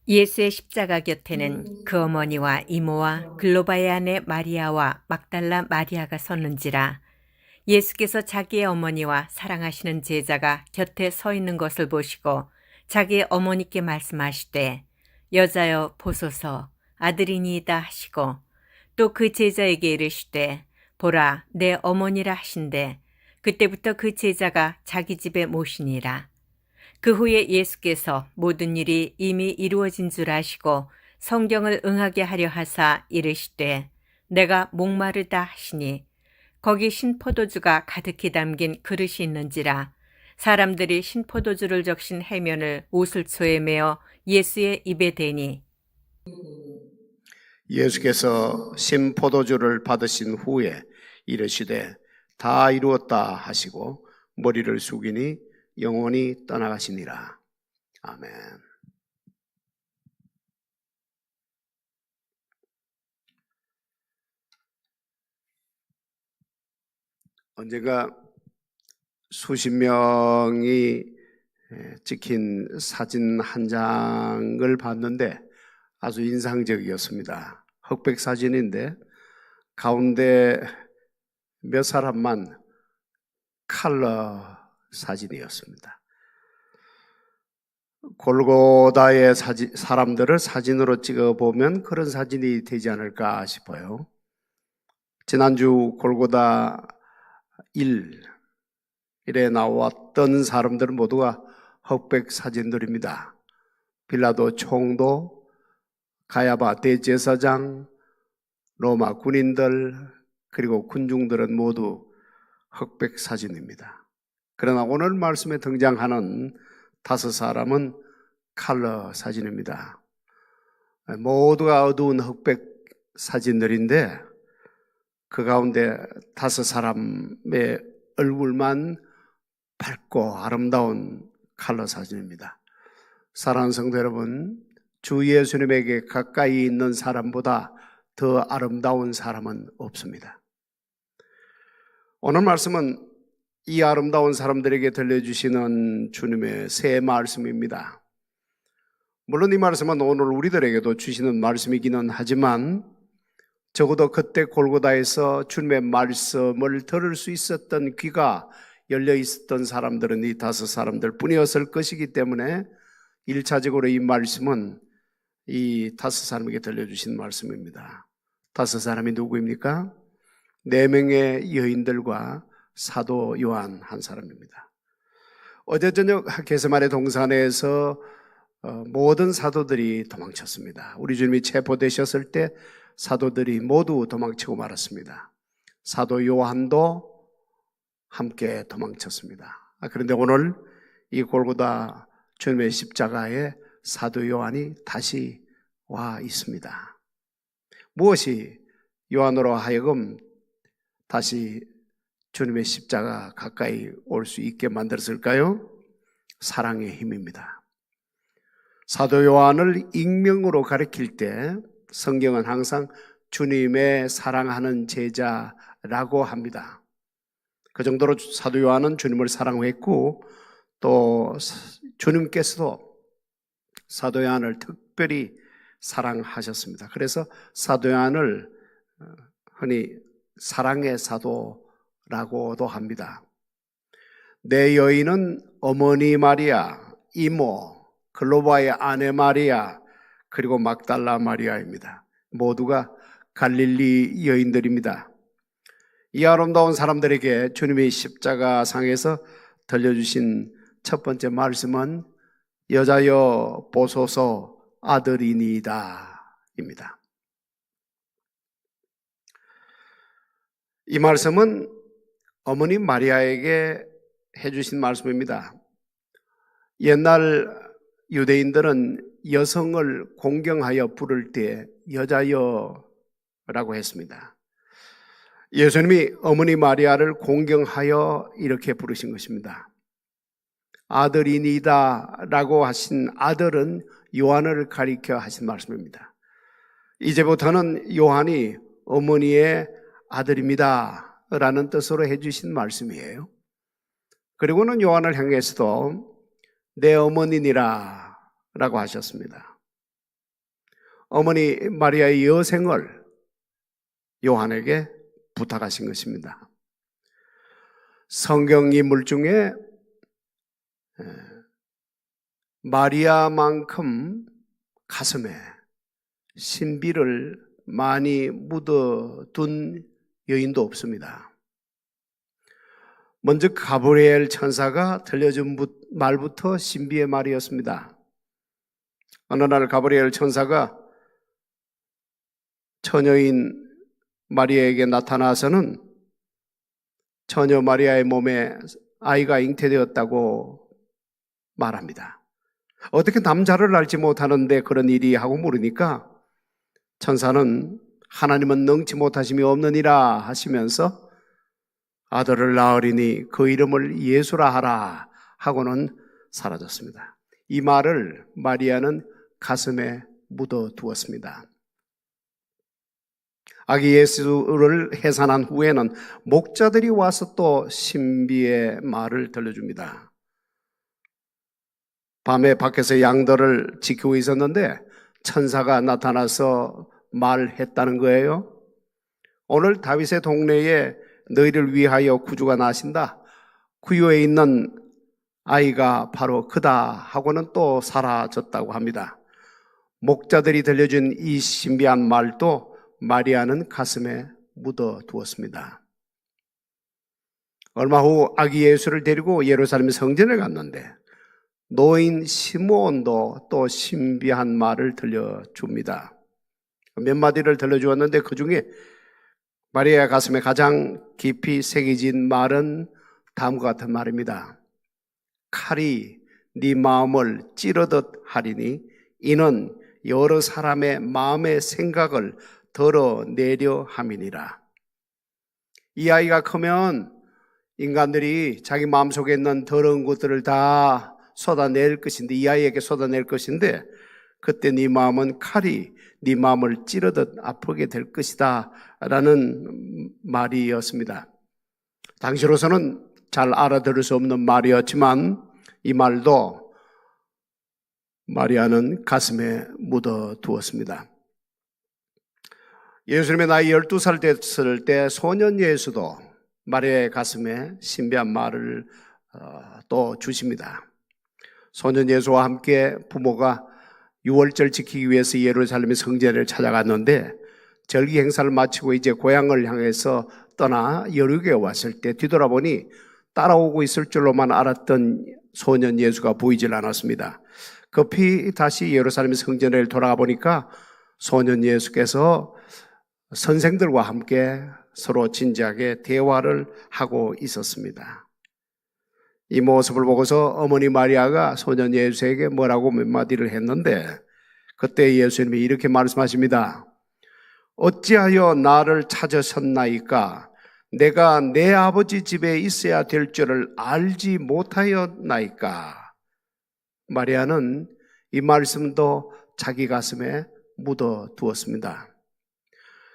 예수의 십자가 곁에는 그 어머니와 이모와 글로바의 아내 마리아와 막달라 마리아가 섰는지라. 예수께서 자기의 어머니와 사랑하시는 제자가 곁에 서 있는 것을 보시고 자기의 어머니께 말씀하시되 여자여 보소서 아들이니이다 하시고 또 그 제자에게 이르시되 보라 내 어머니라 하신대 그때부터 그 제자가 자기 집에 모시니라. 그 후에 예수께서 모든 일이 이미 이루어진 줄 아시고 성경을 응하게 하려 하사 이르시되 내가 목마르다 하시니 거기 신포도주가 가득히 담긴 그릇이 있는지라. 사람들이 신포도주를 적신 해면을 오슬초에 메어 예수의 입에 대니 예수께서 신포도주를 받으신 후에 이르시되 다 이루었다 하시고 머리를 숙이니 영원히 떠나가시니라. 아멘. 언젠가 수십 명이 찍힌 사진 한 장을 봤는데 아주 인상적이었습니다. 흑백 사진인데 가운데 몇 사람만 컬러 사진이었습니다. 골고다의 사람들을 사진으로 찍어보면 그런 사진이 되지 않을까 싶어요. 지난주 골고다 1일에 나왔던 사람들은 모두가 흑백 사진들입니다. 빌라도 총독, 가야바 대제사장, 로마 군인들, 그리고 군중들은 모두 흑백 사진입니다. 그러나 오늘 말씀에 등장하는 5사람은 컬러 사진입니다. 모두가 어두운 흑백 사진들인데 그 가운데 5사람의 얼굴만 밝고 아름다운 컬러 사진입니다. 사랑하는 성도 여러분, 주 예수님에게 가까이 있는 사람보다 더 아름다운 사람은 없습니다. 오늘 말씀은 이 아름다운 사람들에게 들려주시는 주님의 새 말씀입니다. 물론 이 말씀은 오늘 우리들에게도 주시는 말씀이기는 하지만 적어도 그때 골고다에서 주님의 말씀을 들을 수 있었던 귀가 열려 있었던 사람들은 이 5사람들 뿐이었을 것이기 때문에 1차적으로 이 말씀은 이 5사람에게 들려주신 말씀입니다. 5사람이 누구입니까? 4명의 여인들과 사도 요한 한 사람입니다. 어제 저녁 게세마네 동산에서 모든 사도들이 도망쳤습니다. 우리 주님이 체포되셨을 때 사도들이 모두 도망치고 말았습니다. 사도 요한도 함께 도망쳤습니다. 그런데 오늘 이 골고다 주님의 십자가에 사도 요한이 다시 와 있습니다. 무엇이 요한으로 하여금 다시 주님의 십자가 가까이 올 수 있게 만들었을까요? 사랑의 힘입니다. 사도 요한을 익명으로 가리킬 때 성경은 항상 주님의 사랑하는 제자라고 합니다. 그 정도로 사도 요한은 주님을 사랑했고 또 주님께서도 사도 요한을 특별히 사랑하셨습니다. 그래서 사도 요한을 흔히 사랑의 사도라고도 합니다. 내 여인은 어머니 마리아, 이모, 글로바의 아내 마리아, 그리고 막달라 마리아입니다. 모두가 갈릴리 여인들입니다. 이 아름다운 사람들에게 주님의 십자가 상에서 들려주신 첫 번째 말씀은 여자여 보소서 아들이니이다 입니다. 이 말씀은 어머니 마리아에게 해주신 말씀입니다. 옛날 유대인들은 여성을 공경하여 부를 때 여자여라고 했습니다. 예수님이 어머니 마리아를 공경하여 이렇게 부르신 것입니다. 아들이니다 라고 하신 아들은 요한을 가리켜 하신 말씀입니다. 이제부터는 요한이 어머니의 아들입니다 라는 뜻으로 해주신 말씀이에요. 그리고는 요한을 향해서도 내 어머니니라 라고 하셨습니다. 어머니 마리아의 여생을 요한에게 부탁하신 것입니다. 성경 인물 중에 마리아만큼 가슴에 신비를 많이 묻어둔 여인도 없습니다. 먼저 가브리엘 천사가 들려준 말부터 신비의 말이었습니다. 어느 날 가브리엘 천사가 처녀인 마리아에게 나타나서는 처녀 마리아의 몸에 아이가 잉태되었다고 말합니다. 어떻게 남자를 알지 못하는데 그런 일이 하고 물으니까 천사는 하나님은 능치 못하심이 없느니라 하시면서 아들을 낳으리니 그 이름을 예수라 하라 하고는 사라졌습니다. 이 말을 마리아는 가슴에 묻어두었습니다. 아기 예수를 해산한 후에는 목자들이 와서 또 신비의 말을 들려줍니다. 밤에 밖에서 양들을 지키고 있었는데 천사가 나타나서 말했다는 거예요. 오늘 다윗의 동네에 너희를 위하여 구주가 나신다. 구유에 있는 아이가 바로 그다 하고는 또 사라졌다고 합니다. 목자들이 들려준 이 신비한 말도 마리아는 가슴에 묻어두었습니다. 얼마 후 아기 예수를 데리고 예루살렘 성전에 갔는데 노인 시므온도 또 신비한 말을 들려줍니다. 몇 마디를 들려주었는데 그 중에 마리아 가슴에 가장 깊이 새겨진 말은 다음과 같은 말입니다. 칼이 네 마음을 찌르듯 하리니 이는 여러 사람의 마음의 생각을 덜어내려 함이니라. 이 아이가 크면 인간들이 자기 마음속에 있는 더러운 것들을 다 쏟아낼 것인데, 이 아이에게 쏟아낼 것인데 그때 네 마음은 칼이 네 마음을 찌르듯 아프게 될 것이다 라는 말이었습니다. 당시로서는 잘 알아들을 수 없는 말이었지만 이 말도 마리아는 가슴에 묻어두었습니다. 예수님의 나이 12살 됐을 때 소년 예수도 마리아의 가슴에 신비한 말을 또 주십니다. 소년 예수와 함께 부모가 유월절 지키기 위해서 예루살렘의 성전을 찾아갔는데 절기 행사를 마치고 이제 고향을 향해서 떠나 여리고에 왔을 때 뒤돌아보니 따라오고 있을 줄로만 알았던 소년 예수가 보이질 않았습니다. 급히 다시 예루살렘 성전에 돌아가 보니까 소년 예수께서 선생들과 함께 서로 진지하게 대화를 하고 있었습니다. 이 모습을 보고서 어머니 마리아가 소년 예수에게 뭐라고 몇 마디를 했는데 그때 예수님이 이렇게 말씀하십니다. 어찌하여 나를 찾으셨나이까? 내가 내 아버지 집에 있어야 될 줄을 알지 못하였나이까? 마리아는 이 말씀도 자기 가슴에 묻어두었습니다.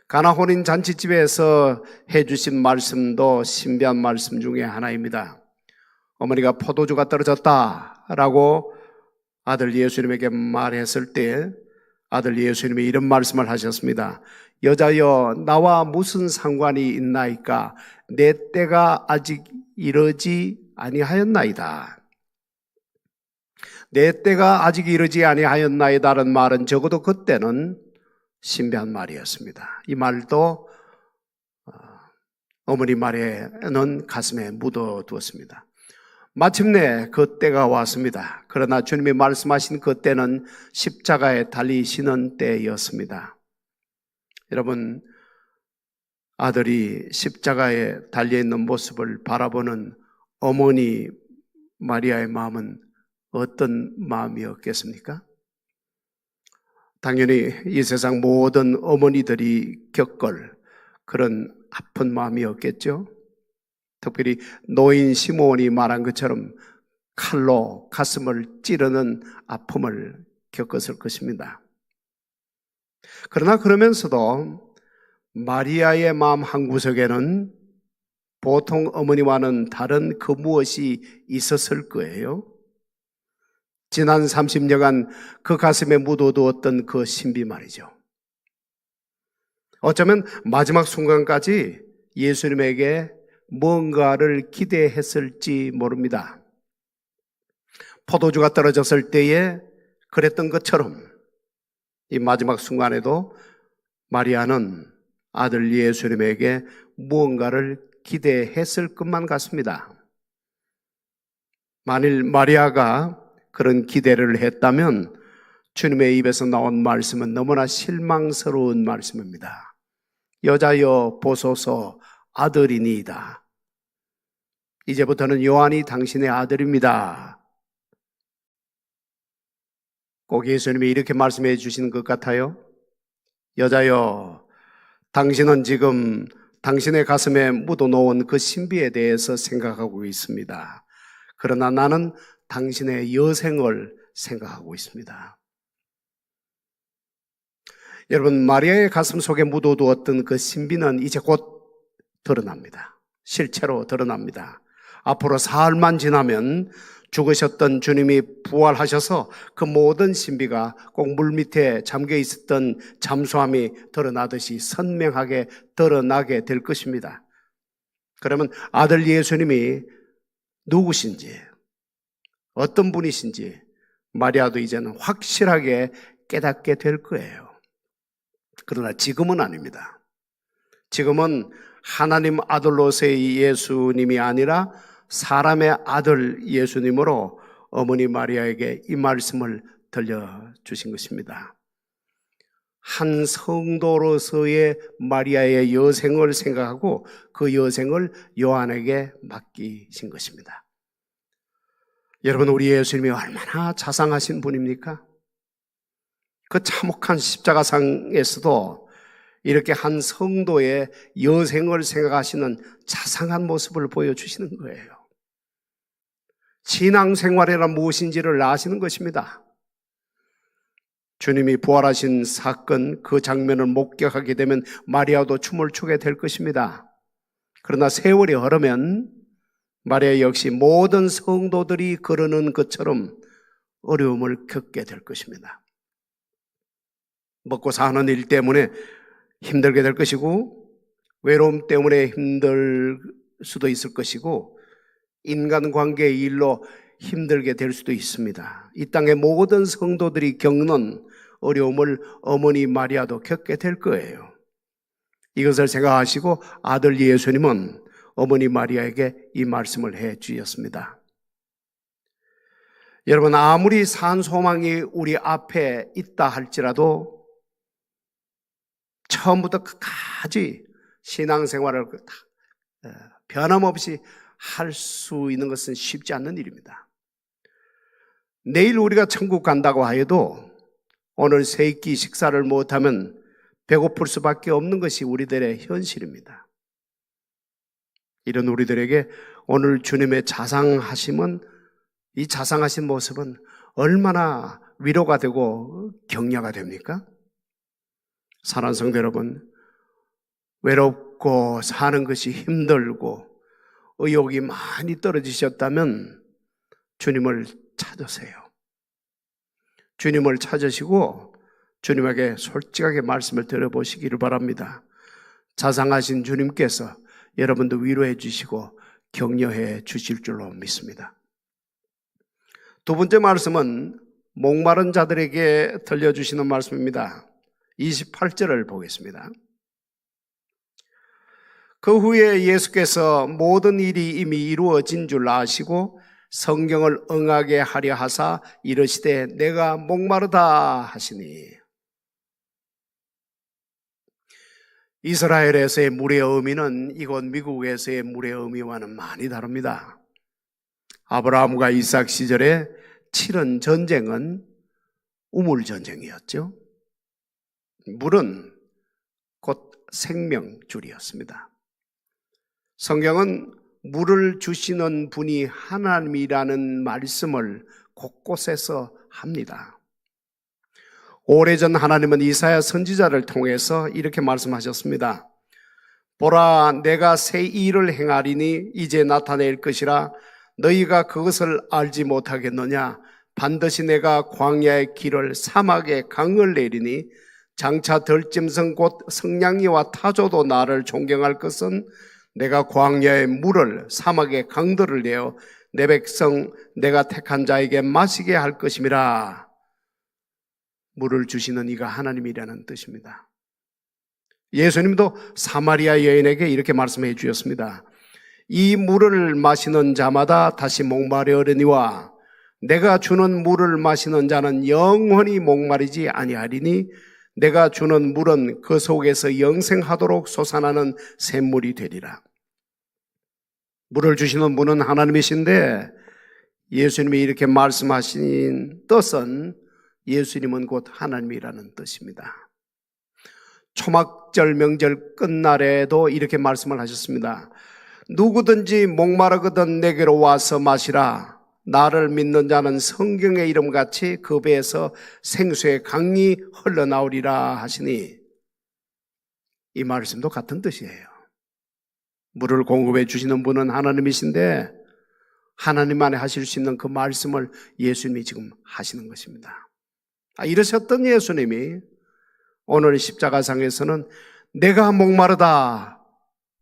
가나 혼인 잔치집에서 해주신 말씀도 신비한 말씀 중에 하나입니다. 어머니가 포도주가 떨어졌다라고 아들 예수님에게 말했을 때 아들 예수님이 이런 말씀을 하셨습니다. 여자여 나와 무슨 상관이 있나이까? 내 때가 아직 이르지 아니하였나이다. 내 때가 아직 이르지 아니하였나이다라는 말은 적어도 그때는 신비한 말이었습니다. 이 말도 어머니 마리아는 가슴에 묻어두었습니다. 마침내 그 때가 왔습니다. 그러나 주님이 말씀하신 그 때는 십자가에 달리시는 때였습니다. 여러분, 아들이 십자가에 달려있는 모습을 바라보는 어머니 마리아의 마음은 어떤 마음이었겠습니까? 당연히 이 세상 모든 어머니들이 겪을 그런 아픈 마음이었겠죠. 특별히 노인 시므온이 말한 것처럼 칼로 가슴을 찌르는 아픔을 겪었을 것입니다. 그러나 그러면서도 마리아의 마음 한구석에는 보통 어머니와는 다른 그 무엇이 있었을 거예요. 지난 30년간 그 가슴에 묻어두었던 그 신비 말이죠. 어쩌면 마지막 순간까지 예수님에게 뭔가를 기대했을지 모릅니다. 포도주가 떨어졌을 때에 그랬던 것처럼 이 마지막 순간에도 마리아는 아들 예수님에게 무언가를 기대했을 것만 같습니다. 만일 마리아가 그런 기대를 했다면 주님의 입에서 나온 말씀은 너무나 실망스러운 말씀입니다. 여자여 보소서 아들이니이다. 이제부터는 요한이 당신의 아들입니다. 꼭 예수님이 이렇게 말씀해 주시는 것 같아요. 여자여, 당신은 지금 당신의 가슴에 묻어놓은 그 신비에 대해서 생각하고 있습니다. 그러나 나는 당신의 여생을 생각하고 있습니다. 여러분, 마리아의 가슴 속에 묻어두었던 그 신비는 이제 곧 드러납니다. 실체로 드러납니다. 앞으로 사흘만 지나면 죽으셨던 주님이 부활하셔서 그 모든 신비가 꼭 물밑에 잠겨 있었던 잠수함이 드러나듯이 선명하게 드러나게 될 것입니다. 그러면 아들 예수님이 누구신지, 어떤 분이신지 마리아도 이제는 확실하게 깨닫게 될 거예요. 그러나 지금은 아닙니다. 지금은 하나님 아들로서의 예수님이 아니라 사람의 아들 예수님으로 어머니 마리아에게 이 말씀을 들려주신 것입니다. 한 성도로서의 마리아의 여생을 생각하고 그 여생을 요한에게 맡기신 것입니다. 여러분, 우리 예수님이 얼마나 자상하신 분입니까? 그 참혹한 십자가상에서도 이렇게 한 성도의 여생을 생각하시는 자상한 모습을 보여주시는 거예요. 신앙생활이란 무엇인지를 아시는 것입니다. 주님이 부활하신 사건, 그 장면을 목격하게 되면 마리아도 춤을 추게 될 것입니다. 그러나 세월이 흐르면 마리아 역시 모든 성도들이 그러는 것처럼 어려움을 겪게 될 것입니다. 먹고 사는 일 때문에 힘들게 될 것이고, 외로움 때문에 힘들 수도 있을 것이고, 인간관계의 일로 힘들게 될 수도 있습니다. 이 땅의 모든 성도들이 겪는 어려움을 어머니 마리아도 겪게 될 거예요. 이것을 생각하시고 아들 예수님은 어머니 마리아에게 이 말씀을 해 주셨습니다. 여러분, 아무리 산 소망이 우리 앞에 있다 할지라도 처음부터 끝까지 신앙생활을 변함없이 할 수 있는 것은 쉽지 않는 일입니다. 내일 우리가 천국 간다고 하여도 오늘 세 끼 식사를 못하면 배고플 수밖에 없는 것이 우리들의 현실입니다. 이런 우리들에게 오늘 주님의 자상하심은, 이 자상하신 모습은 얼마나 위로가 되고 격려가 됩니까? 사랑하는 성도 여러분, 외롭고 사는 것이 힘들고 의욕이 많이 떨어지셨다면 주님을 찾으세요. 주님을 찾으시고 주님에게 솔직하게 말씀을 들어보시기를 바랍니다. 자상하신 주님께서 여러분도 위로해 주시고 격려해 주실 줄로 믿습니다. 두 번째 말씀은 목마른 자들에게 들려주시는 말씀입니다. 28절을 보겠습니다. 그 후에 예수께서 모든 일이 이미 이루어진 줄 아시고 성경을 응하게 하려 하사 이르시되 내가 목마르다 하시니. 이스라엘에서의 물의 의미는 이곳 미국에서의 물의 의미와는 많이 다릅니다. 아브라함과 이삭 시절에 치른 전쟁은 우물전쟁이었죠. 물은 곧 생명줄이었습니다. 성경은 물을 주시는 분이 하나님이라는 말씀을 곳곳에서 합니다. 오래전 하나님은 이사야 선지자를 통해서 이렇게 말씀하셨습니다. 보라, 내가 새 일을 행하리니 이제 나타낼 것이라 너희가 그것을 알지 못하겠느냐? 반드시 내가 광야의 길을 사막의 강을 내리니 장차 들짐승 곧 성냥이와 타조도 나를 존경할 것은 내가 광야의 물을 사막의 강들을 내어 내 백성 내가 택한 자에게 마시게 할 것임이라. 물을 주시는 이가 하나님이라는 뜻입니다. 예수님도 사마리아 여인에게 이렇게 말씀해 주셨습니다. 이 물을 마시는 자마다 다시 목마르려니와 내가 주는 물을 마시는 자는 영원히 목마르지 아니하리니 내가 주는 물은 그 속에서 영생하도록 솟아나는 샘물이 되리라. 물을 주시는 분은 하나님이신데 예수님이 이렇게 말씀하신 뜻은 예수님은 곧 하나님이라는 뜻입니다. 초막절 명절 끝날에도 이렇게 말씀을 하셨습니다. 누구든지 목마르거든 내게로 와서 마시라. 나를 믿는 자는 성경의 이름같이 그 배에서 생수의 강이 흘러나오리라 하시니 이 말씀도 같은 뜻이에요. 물을 공급해 주시는 분은 하나님이신데 하나님 안에 하실 수 있는 그 말씀을 예수님이 지금 하시는 것입니다. 이러셨던 예수님이 오늘 십자가상에서는 내가 목마르다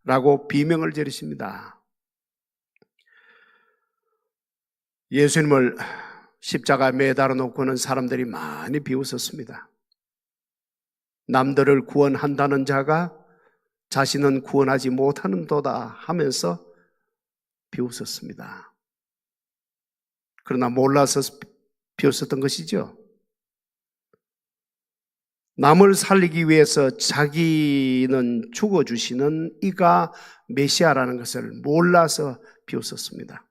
라고 비명을 지르십니다. 예수님을 십자가에 매달아 놓고는 사람들이 많이 비웃었습니다. 남들을 구원한다는 자가 자신은 구원하지 못하는도다 하면서 비웃었습니다. 그러나 몰라서 비웃었던 것이죠. 남을 살리기 위해서 자기는 죽어주시는 이가 메시아라는 것을 몰라서 비웃었습니다.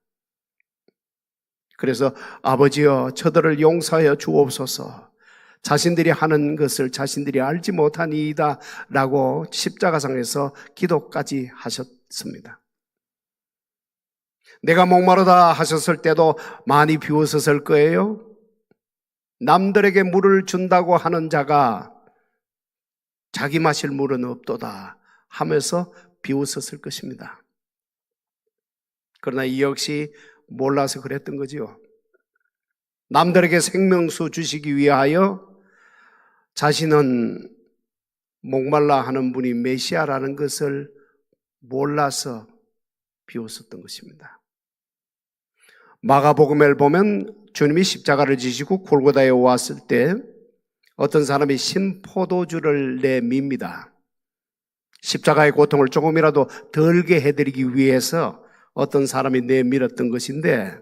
그래서 아버지여 저들을 용서하여 주옵소서, 자신들이 하는 것을 자신들이 알지 못하니이다 라고 십자가상에서 기도까지 하셨습니다. 내가 목마르다 하셨을 때도 많이 비웃었을 거예요. 남들에게 물을 준다고 하는 자가 자기 마실 물은 없도다 하면서 비웃었을 것입니다. 그러나 이 역시 몰라서 그랬던 거지요. 남들에게 생명수 주시기 위하여 자신은 목말라 하는 분이 메시아라는 것을 몰라서 비웃었던 것입니다. 마가복음을 보면 주님이 십자가를 지시고 골고다에 왔을 때 어떤 사람이 신포도주를 내밉니다. 십자가의 고통을 조금이라도 덜게 해드리기 위해서 어떤 사람이 내밀었던 것인데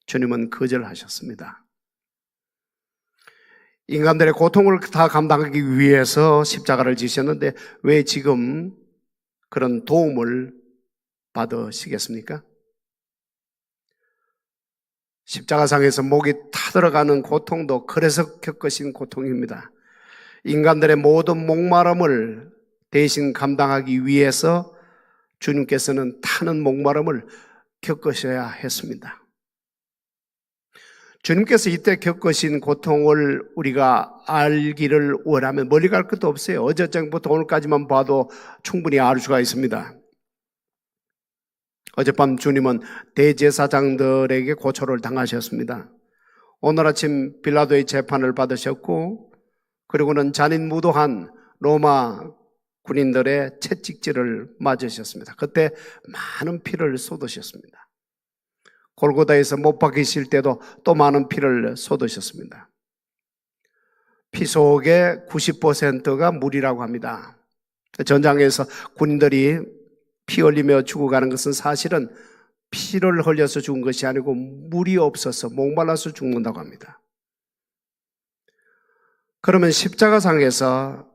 주님은 거절하셨습니다. 인간들의 고통을 다 감당하기 위해서 십자가를 지셨는데 왜 지금 그런 도움을 받으시겠습니까? 십자가상에서 목이 타들어가는 고통도 그래서 겪으신 고통입니다. 인간들의 모든 목마름을 대신 감당하기 위해서 주님께서는 타는 목마름을 겪으셔야 했습니다. 주님께서 이때 겪으신 고통을 우리가 알기를 원하면 멀리 갈 것도 없어요. 어제장부터 오늘까지만 봐도 충분히 알 수가 있습니다. 어젯밤 주님은 대제사장들에게 고초를 당하셨습니다. 오늘 아침 빌라도의 재판을 받으셨고 그리고는 잔인무도한 로마 군인들의 채찍질을 맞으셨습니다. 그때 많은 피를 쏟으셨습니다. 골고다에서 못 박히실 때도 또 많은 피를 쏟으셨습니다. 피 속의 90%가 물이라고 합니다. 전장에서 군인들이 피 흘리며 죽어가는 것은 사실은 피를 흘려서 죽은 것이 아니고 물이 없어서 목말라서 죽는다고 합니다. 그러면 십자가상에서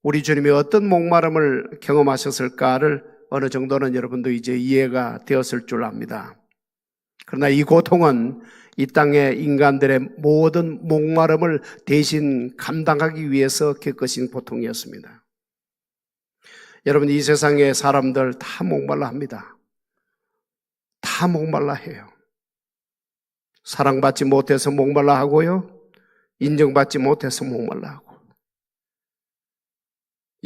우리 주님이 어떤 목마름을 경험하셨을까를 어느 정도는 여러분도 이제 이해가 되었을 줄 압니다. 그러나 이 고통은 이 땅의 인간들의 모든 목마름을 대신 감당하기 위해서 겪으신 고통이었습니다. 여러분, 이 세상의 사람들 다 목말라 합니다. 다 목말라 해요. 사랑받지 못해서 목말라 하고요. 인정받지 못해서 목말라 하고.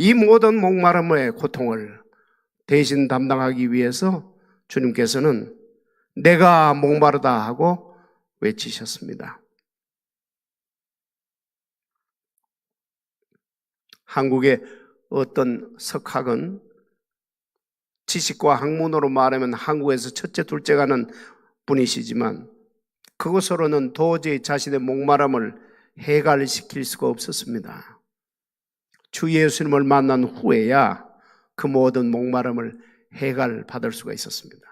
이 모든 목마름의 고통을 대신 담당하기 위해서 주님께서는 내가 목마르다 하고 외치셨습니다. 한국의 어떤 석학은 지식과 학문으로 말하면 한국에서 첫째, 둘째 가는 분이시지만 그것으로는 도저히 자신의 목마름을 해갈시킬 수가 없었습니다. 주 예수님을 만난 후에야 그 모든 목마름을 해갈받을 수가 있었습니다.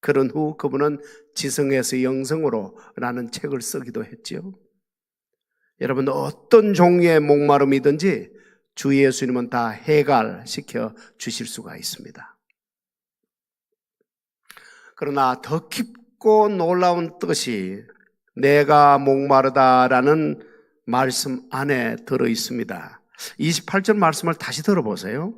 그런 후 그분은 지성에서 영성으로 라는 책을 쓰기도 했지요. 여러분, 어떤 종류의 목마름이든지 주 예수님은 다 해갈시켜 주실 수가 있습니다. 그러나 더 깊고 놀라운 뜻이 내가 목마르다라는 말씀 안에 들어 있습니다. 28절 말씀을 다시 들어보세요.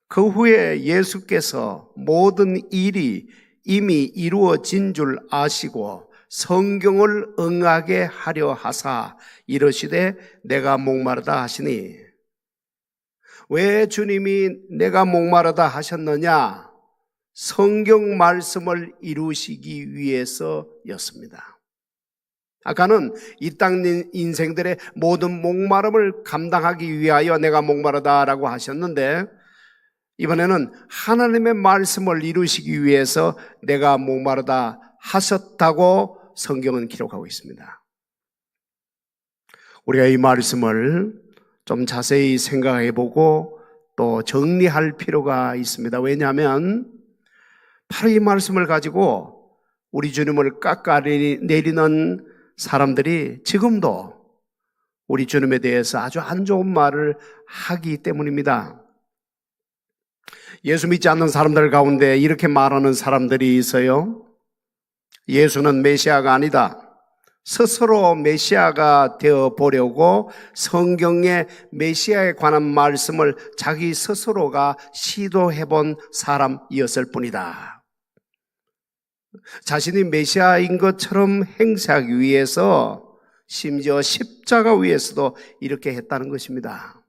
그 후에 예수께서 모든 일이 이미 이루어진 줄 아시고 성경을 응하게 하려 하사 이르시되 내가 목마르다 하시니, 왜 주님이 내가 목마르다 하셨느냐? 성경 말씀을 이루시기 위해서였습니다. 아까는 이 땅 인생들의 모든 목마름을 감당하기 위하여 내가 목마르다라고 하셨는데, 이번에는 하나님의 말씀을 이루시기 위해서 내가 목마르다 하셨다고 성경은 기록하고 있습니다. 우리가 이 말씀을 좀 자세히 생각해 보고 또 정리할 필요가 있습니다. 왜냐하면 바로 이 말씀을 가지고 우리 주님을 깎아내리는 사람들이 지금도 우리 주님에 대해서 아주 안 좋은 말을 하기 때문입니다. 예수 믿지 않는 사람들 가운데 이렇게 말하는 사람들이 있어요. 예수는 메시아가 아니다. 스스로 메시아가 되어 보려고 성경의 메시아에 관한 말씀을 자기 스스로가 시도해 본 사람이었을 뿐이다. 자신이 메시아인 것처럼 행세하기 위해서 심지어 십자가 위에서도 이렇게 했다는 것입니다.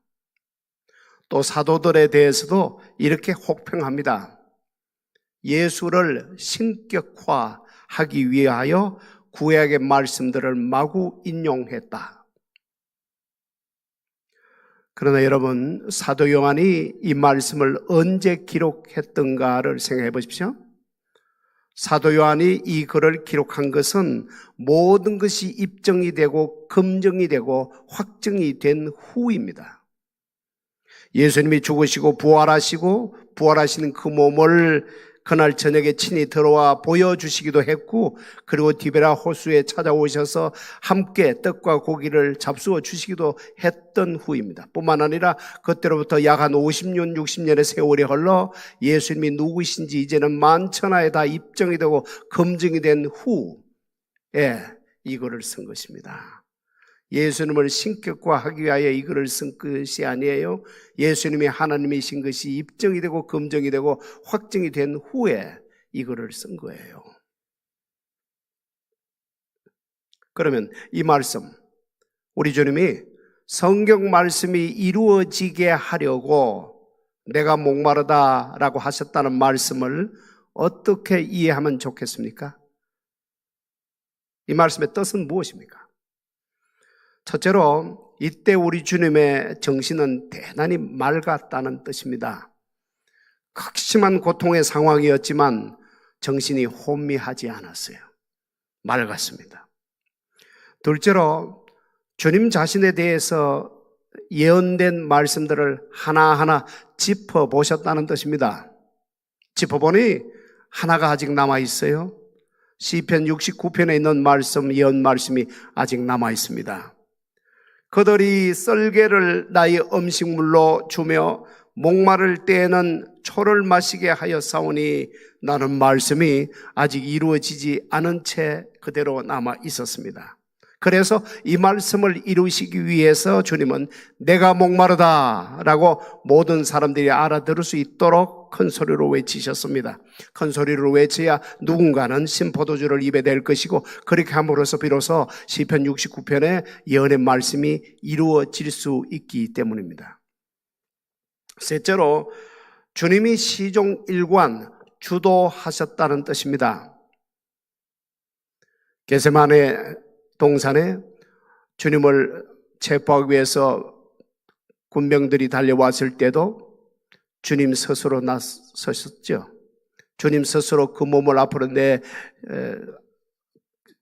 또 사도들에 대해서도 이렇게 혹평합니다. 예수를 신격화하기 위하여 구약의 말씀들을 마구 인용했다. 그러나 여러분, 사도 요한이 이 말씀을 언제 기록했던가를 생각해 보십시오. 사도 요한이 이 글을 기록한 것은 모든 것이 입증이 되고 검증이 되고 확증이 된 후입니다. 예수님이 죽으시고 부활하시는 그 몸을 그날 저녁에 친히 들어와 보여주시기도 했고, 그리고 디베라 호수에 찾아오셔서 함께 떡과 고기를 잡수어 주시기도 했던 후입니다. 뿐만 아니라 그때로부터 약 한 50년, 60년의 세월이 흘러 예수님이 누구신지 이제는 만천하에 다 입증이 되고 검증이 된 후에 이 글을 쓴 것입니다. 예수님을 신격화하기 위하여 이 글을 쓴 것이 아니에요. 예수님이 하나님이신 것이 입증이 되고 검증이 되고 확증이 된 후에 이 글을 쓴 거예요. 그러면 이 말씀, 우리 주님이 성경 말씀이 이루어지게 하려고 내가 목마르다라고 하셨다는 말씀을 어떻게 이해하면 좋겠습니까? 이 말씀의 뜻은 무엇입니까? 첫째로 이때 우리 주님의 정신은 대단히 맑았다는 뜻입니다. 극심한 고통의 상황이었지만 정신이 혼미하지 않았어요. 맑았습니다. 둘째로 주님 자신에 대해서 예언된 말씀들을 하나하나 짚어보셨다는 뜻입니다. 짚어보니 하나가 아직 남아있어요. 시편 69편에 있는 말씀, 예언 말씀이 아직 남아있습니다. 그들이 썰개를 나의 음식물로 주며 목마를 때에는 초를 마시게 하였사오니 나는 말씀이 아직 이루어지지 않은 채 그대로 남아 있었습니다. 그래서 이 말씀을 이루시기 위해서 주님은 내가 목마르다 라고 모든 사람들이 알아들을 수 있도록 큰 소리로 외치셨습니다. 큰 소리로 외쳐야 누군가는 신포도주를 입에 댈 것이고, 그렇게 함으로써 비로소 시편 69편의 예언의 말씀이 이루어질 수 있기 때문입니다. 셋째로 주님이 시종 일관 주도하셨다는 뜻입니다. 겟세마네 동산에 주님을 체포하기 위해서 군병들이 달려왔을 때도 주님 스스로 나서셨죠. 주님 스스로 그 몸을 앞으로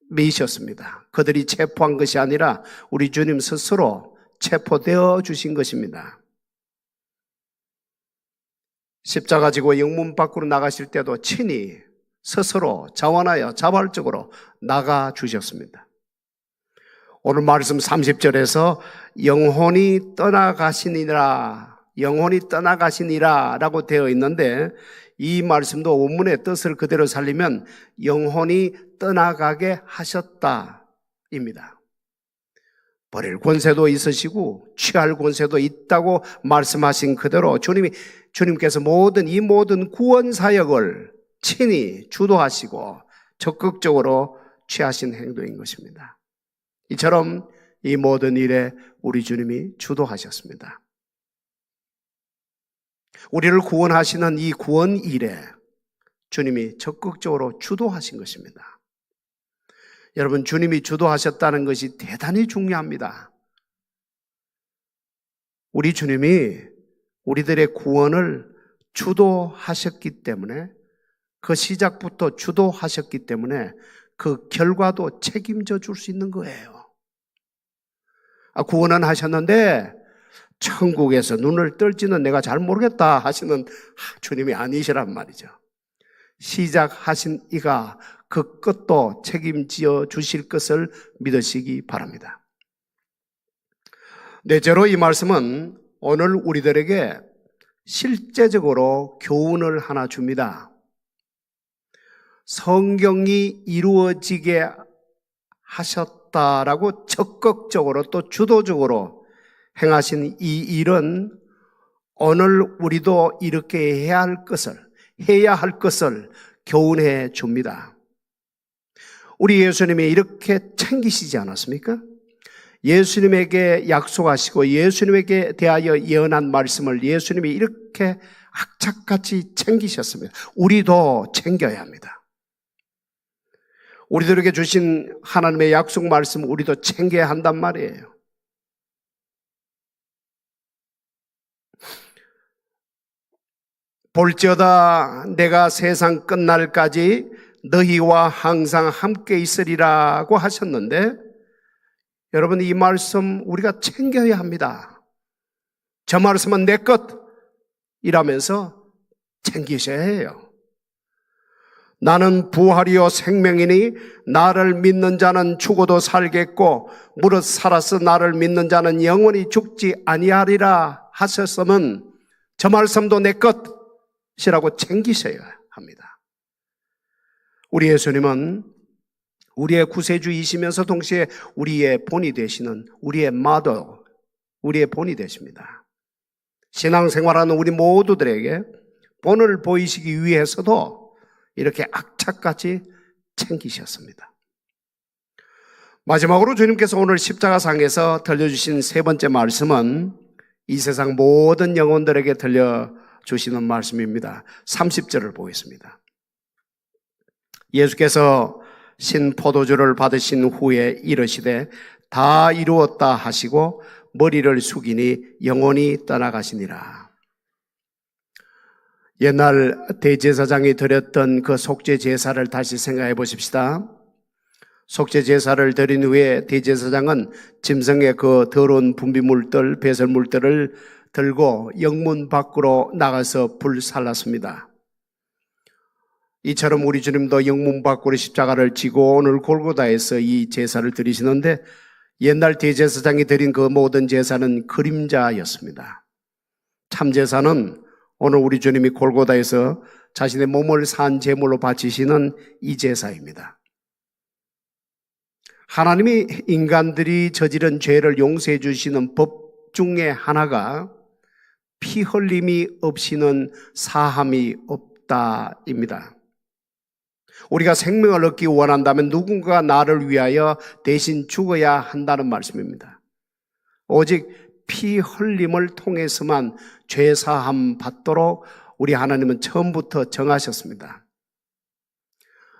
메이셨습니다. 그들이 체포한 것이 아니라 우리 주님 스스로 체포되어 주신 것입니다. 십자가 지고 영문 밖으로 나가실 때도 친히 스스로 자원하여 자발적으로 나가 주셨습니다. 오늘 말씀 30절에서 영혼이 떠나가시니라 라고 되어 있는데, 이 말씀도 원문의 뜻을 그대로 살리면 영혼이 떠나가게 하셨다입니다. 버릴 권세도 있으시고 취할 권세도 있다고 말씀하신 그대로 주님께서 이 모든 구원 사역을 친히 주도하시고 적극적으로 취하신 행동인 것입니다. 이처럼 이 모든 일에 우리 주님이 주도하셨습니다. 우리를 구원하시는 이 구원 일에 주님이 적극적으로 주도하신 것입니다. 여러분, 주님이 주도하셨다는 것이 대단히 중요합니다. 우리 주님이 우리들의 구원을 주도하셨기 때문에, 그 시작부터 주도하셨기 때문에 그 결과도 책임져 줄 수 있는 거예요. 구원은 하셨는데 천국에서 눈을 뜰지는 내가 잘 모르겠다 하시는 주님이 아니시란 말이죠. 시작하신 이가 그 끝도 책임지어 주실 것을 믿으시기 바랍니다. 넷째로, 이 말씀은 오늘 우리들에게 실제적으로 교훈을 하나 줍니다. 성경이 이루어지게 하셨다라고 적극적으로 또 주도적으로 행하신 이 일은 오늘 우리도 이렇게 해야 할 것을 교훈해 줍니다. 우리 예수님이 이렇게 챙기시지 않았습니까? 예수님에게 약속하시고 예수님에게 대하여 예언한 말씀을 예수님이 이렇게 악착같이 챙기셨습니다. 우리도 챙겨야 합니다. 우리들에게 주신 하나님의 약속 말씀 우리도 챙겨야 한단 말이에요. 볼지어다 내가 세상 끝날까지 너희와 항상 함께 있으리라고 하셨는데, 여러분, 이 말씀 우리가 챙겨야 합니다. 저 말씀은 내 것이라면서 챙기셔야 해요. 나는 부활이요 생명이니 나를 믿는 자는 죽어도 살겠고 무릇 살아서 나를 믿는 자는 영원히 죽지 아니하리라 하셨으면 저 말씀도 내 것이라고 챙기셔야 합니다. 우리 예수님은 우리의 구세주이시면서 동시에 우리의 본이 되시는 우리의 마더, 우리의 본이 되십니다. 신앙생활하는 우리 모두들에게 본을 보이시기 위해서도 이렇게 악착같이 챙기셨습니다. 마지막으로 주님께서 오늘 십자가상에서 들려주신 세 번째 말씀은 이 세상 모든 영혼들에게 들려주시는 말씀입니다. 30절을 보겠습니다. 예수께서 신포도주를 받으신 후에 이르시되 다 이루었다 하시고 머리를 숙이니 영혼이 떠나가시니라. 옛날 대제사장이 드렸던 그 속죄 제사를 다시 생각해 보십시다. 속죄 제사를 드린 후에 대제사장은 짐승의 그 더러운 분비물들, 배설물들을 들고 영문 밖으로 나가서 불살랐습니다. 이처럼 우리 주님도 영문 밖으로 십자가를 지고 오늘 골고다에서 이 제사를 드리시는데, 옛날 대제사장이 드린 그 모든 제사는 그림자였습니다. 참 제사는 오늘 우리 주님이 골고다에서 자신의 몸을 산 제물로 바치시는 이 제사입니다. 하나님이 인간들이 저지른 죄를 용서해 주시는 법 중에 하나가 피 흘림이 없이는 사함이 없다입니다. 우리가 생명을 얻기 원한다면 누군가 나를 위하여 대신 죽어야 한다는 말씀입니다. 오직 피 흘림을 통해서만 죄사함 받도록 우리 하나님은 처음부터 정하셨습니다.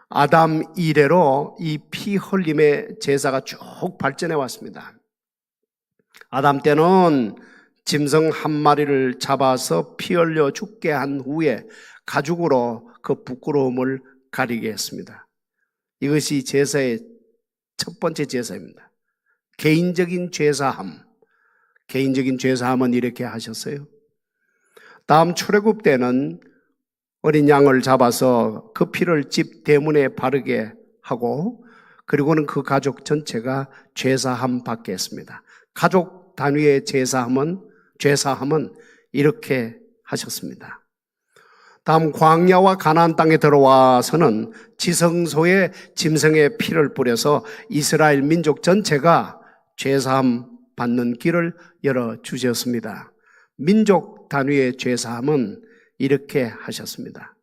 아담 이래로 이 피 흘림의 제사가 쭉 발전해 왔습니다. 아담 때는 짐승 한 마리를 잡아서 피 흘려 죽게 한 후에 가죽으로 그 부끄러움을 가리게 했습니다. 이것이 제사의 첫 번째 제사입니다. 개인적인 죄사함. 개인적인 죄사함은 이렇게 하셨어요. 다음 출애굽 때는 어린 양을 잡아서 그 피를 집 대문에 바르게 하고 그리고는 그 가족 전체가 죄사함 받게 했습니다. 가족 단위의 죄사함은 이렇게 하셨습니다. 다음 광야와 가나안 땅에 들어와서는 지성소에 짐승의 피를 뿌려서 이스라엘 민족 전체가 죄사함 받는 길을 열어주셨습니다. 민족 단위의 죄사함은 이렇게 하셨습니다.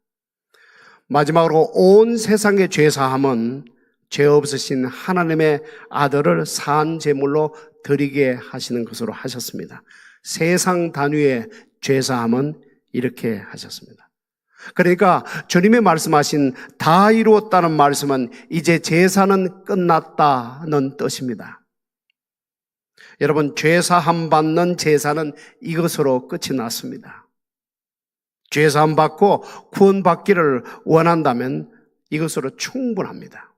마지막으로 온 세상의 죄사함은 죄 없으신 하나님의 아들을 산 제물로 드리게 하시는 것으로 하셨습니다. 세상 단위의 죄사함은 이렇게 하셨습니다. 그러니까 주님이 말씀하신 다 이루었다는 말씀은 이제 제사는 끝났다는 뜻입니다. 여러분, 죄사함 받는 제사는 이것으로 끝이 났습니다. 죄사함 받고 구원받기를 원한다면 이것으로 충분합니다.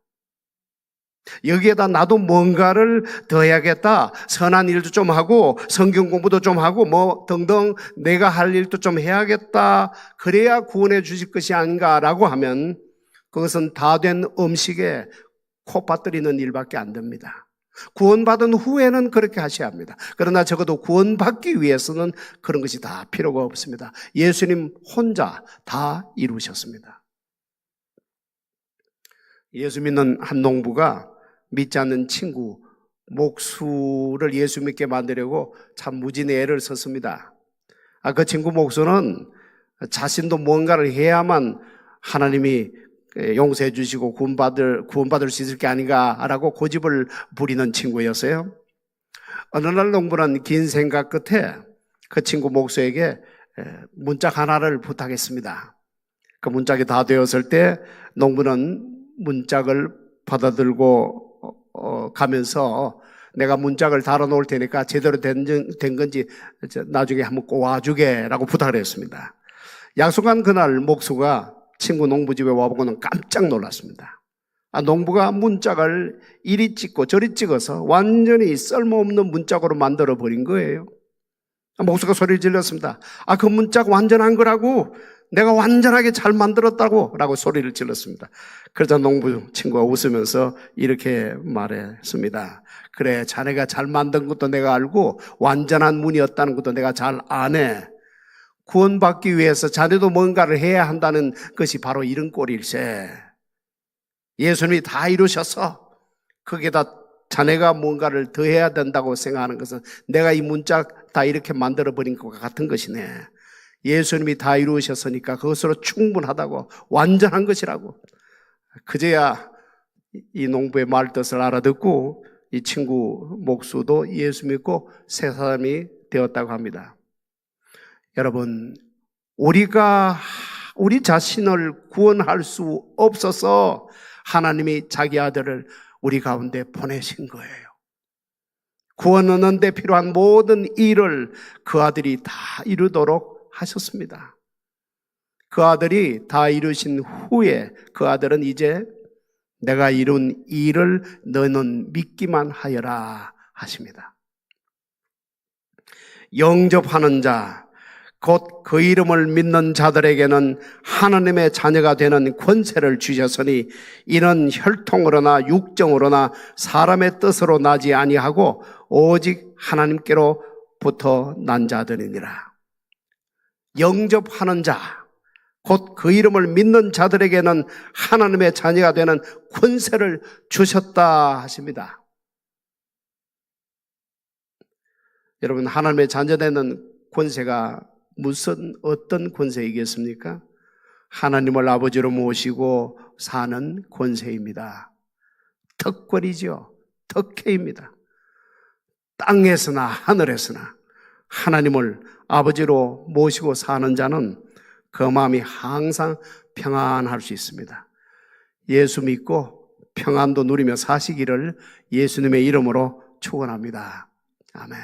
여기에다 나도 뭔가를 더 해야겠다. 선한 일도 좀 하고 성경 공부도 좀 하고 뭐 등등 내가 할 일도 좀 해야겠다. 그래야 구원해 주실 것이 아닌가라고 하면 그것은 다 된 음식에 코 빠뜨리는 일밖에 안 됩니다. 구원받은 후에는 그렇게 하셔야 합니다. 그러나 적어도 구원받기 위해서는 그런 것이 다 필요가 없습니다. 예수님 혼자 다 이루셨습니다. 예수 믿는 한 농부가 믿지 않는 친구 목수를 예수 믿게 만들려고 참 무진의 애를 썼습니다. 그 친구 목수는 자신도 뭔가를 해야만 하나님이 용서해 주시고 구원받을 수 있을 게 아닌가라고 고집을 부리는 친구였어요. 어느 날 농부는 긴 생각 끝에 그 친구 목수에게 문짝 하나를 부탁했습니다. 그 문짝이 다 되었을 때 농부는 문짝을 받아들고 가면서 내가 문짝을 달아놓을 테니까 제대로 된 건지 나중에 한번 꼬아주게라고 부탁을 했습니다. 약속한 그날 목수가 친구 농부 집에 와보고는 깜짝 놀랐습니다. 농부가 문짝을 이리 찍고 저리 찍어서 완전히 쓸모없는 문짝으로 만들어버린 거예요. 목수가 소리를 질렀습니다. 그 문짝 완전한 거라고, 내가 완전하게 잘 만들었다고 라고 소리를 질렀습니다. 그러자 농부 친구가 웃으면서 이렇게 말했습니다. 그래, 자네가 잘 만든 것도 내가 알고 완전한 문이었다는 것도 내가 잘 아네. 구원받기 위해서 자네도 뭔가를 해야 한다는 것이 바로 이런 꼴일세. 예수님이 다 이루셔서 거기에다 자네가 뭔가를 더 해야 된다고 생각하는 것은 내가 이 문짝 다 이렇게 만들어버린 것과 같은 것이네. 예수님이 다 이루셨으니까 그것으로 충분하다고, 완전한 것이라고. 그제야 이 농부의 말뜻을 알아듣고 이 친구 목수도 예수 믿고 새 사람이 되었다고 합니다. 여러분, 우리가 우리 자신을 구원할 수 없어서 하나님이 자기 아들을 우리 가운데 보내신 거예요. 구원하는 데 필요한 모든 일을 그 아들이 다 이루도록 하셨습니다. 그 아들이 다 이루신 후에 그 아들은 이제 내가 이룬 일을 너는 믿기만 하여라 하십니다. 영접하는 자, 곧 그 이름을 믿는 자들에게는 하나님의 자녀가 되는 권세를 주셨으니 이는 혈통으로나 육정으로나 사람의 뜻으로 나지 아니하고 오직 하나님께로부터 난 자들이니라. 영접하는 자, 곧 그 이름을 믿는 자들에게는 하나님의 자녀가 되는 권세를 주셨다 하십니다. 여러분, 하나님의 자녀 되는 권세가 어떤 권세이겠습니까? 하나님을 아버지로 모시고 사는 권세입니다. 특권이죠. 특혜입니다. 땅에서나 하늘에서나 하나님을 아버지로 모시고 사는 자는 그 마음이 항상 평안할 수 있습니다. 예수 믿고 평안도 누리며 사시기를 예수님의 이름으로 축원합니다. 아멘.